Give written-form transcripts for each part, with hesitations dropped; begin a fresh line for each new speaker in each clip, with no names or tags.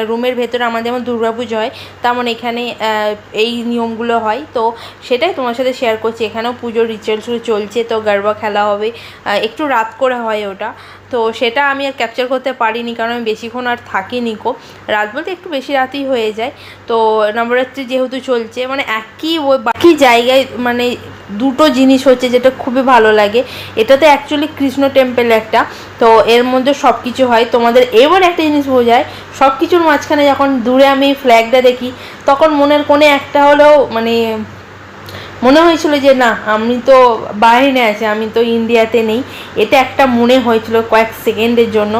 রুমের ভেতরে আমাদের যেমন দুর্গাপুজো হয় তেমন এখানে এই নিয়মগুলো হয়। তো সেটাই তোমার সাথে শেয়ার করছি। এখানেও পুজোর রিচুয়ালসগুলো চলছে, তো গরবা খেলা হবে, একটু রাত করে হয় ওটা। তো সেটা আমি আর ক্যাপচার করতে পারিনি, কারণ আমি বেশিক্ষণ আর থাকিনি কো, রাত বলতে একটু বেশি রাতই হয়ে যায়। তো নবরাত্রি যেহেতু চলছে, মানে ওই বাকি জায়গায় মানে দুটো জিনিস হচ্ছে যেটা খুবই ভালো লাগে। এটাতে অ্যাকচুয়ালি কৃষ্ণ টেম্পল একটা, তো এর মধ্যে সব কিছু হয়। তোমাদের এবার একটা জিনিস বোঝায়, সব কিছুর মাঝখানে যখন দূরে আমি ফ্ল্যাগটা দেখি, তখন মনের কোণে একটা হলেও মানে মনে হয়েছিল যে না, আমি তো বাইরে আছি, আমি তো ইন্ডিয়াতে নেই। এটা একটা মনে হয়েছিল কয়েক সেকেন্ডের জন্য,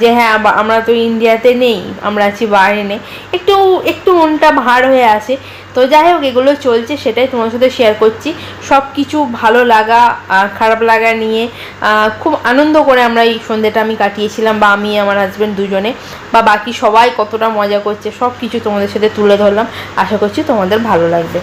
যে হ্যাঁ আমরা তো ইন্ডিয়াতে নেই, আমরা আছি বাইরে। একটু একটু মনটা ভার হয়ে আসে। তো যাই হোক, এগুলো চলছে, সেটাই তোমার সাথে শেয়ার করছি। সব কিছু ভালো লাগা খারাপ লাগা নিয়ে খুব আনন্দ করে আমরা এই সন্ধ্যেটা আমি কাটিয়েছিলাম, বা আমি আমার হাজব্যান্ড দুজনে, বা বাকি সবাই কতটা মজা করছে সব কিছু তোমাদের সাথে তুলে ধরলাম। আশা করছি তোমাদের ভালো লাগবে।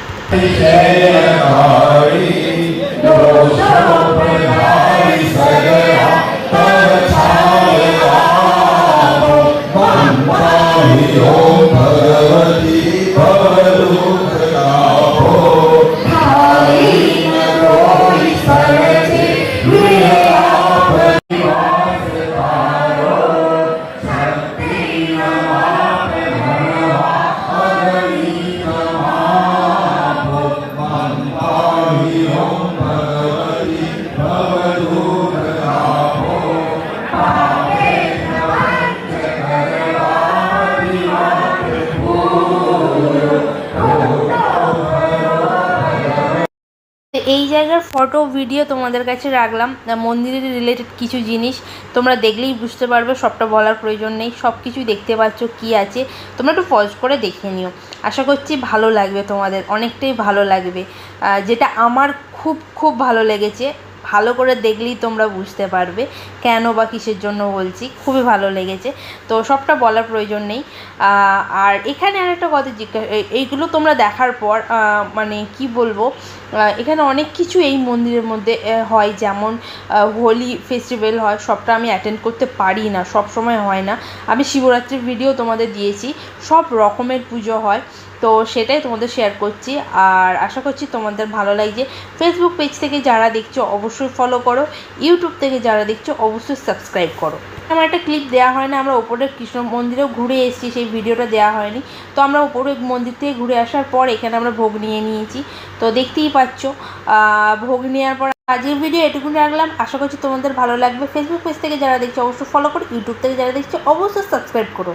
এই জায়গার ফটো ভিডিও তোমাদের কাছে রাখলাম, মন্দিরের রিলেটেড কিছু জিনিস তোমরা দেখলেই বুঝতে পারবে, সবটা বলার প্রয়োজন নেই। সব কিছুই দেখতে পাচ্ছ কি আছে, তোমরা একটু পজ করে দেখে নিও। আশা করছি ভালো লাগবে তোমাদের, অনেকটাই ভালো লাগবে। যেটা আমার খুব খুব ভালো লেগেছে, ভালো করে দেখলেই তোমরা বুঝতে পারবে কেন বা কিসের জন্য বলছি, খুবই ভালো লেগেছে। তো সবটা বলার প্রয়োজন নেই। আর এখানে আরেকটা কথা এইগুলো তোমরা দেখার পর মানে কি বলবো, এখানে অনেক কিছু এই মন্দিরের মধ্যে হয়, যেমন হোলি ফেস্টিভ্যাল হয়, সবটা আমি অ্যাটেন্ড করতে পারি না, সব সময় হয় না। আমি শিবরাত্রির ভিডিও তোমাদের দিয়েছি, সব রকমের পুজো হয়, তো সেটাই তোমাদের শেয়ার করছি। আর আশা করছি তোমাদের ভালো লাগছে। ফেসবুক পেজ থেকে যারা দেখছো অবশ্যই ফলো করো, ইউটিউব থেকে যারা দেখছো অবশ্যই সাবস্ক্রাইব করো। আমার একটা ক্লিপ দেওয়া হয় না, আমরা ওপরের কৃষ্ণ মন্দিরেও ঘুরে এসেছি, সেই ভিডিওটা দেওয়া হয়নি। তো আমরা ওপরে মন্দির থেকে ঘুরে আসার পর এখানে আমরা ভোগ নিয়ে নিয়েছি, তো দেখতেই পাচ্ছ। ভোগ নেওয়ার পর আজকের ভিডিও এটুকুনি রাখলাম। আশা করছি তোমাদের ভালো লাগবে। ফেসবুক পেজ থেকে যারা দেখছো অবশ্যই ফলো করো, ইউটিউব থেকে যারা দেখছো অবশ্যই সাবস্ক্রাইব করো।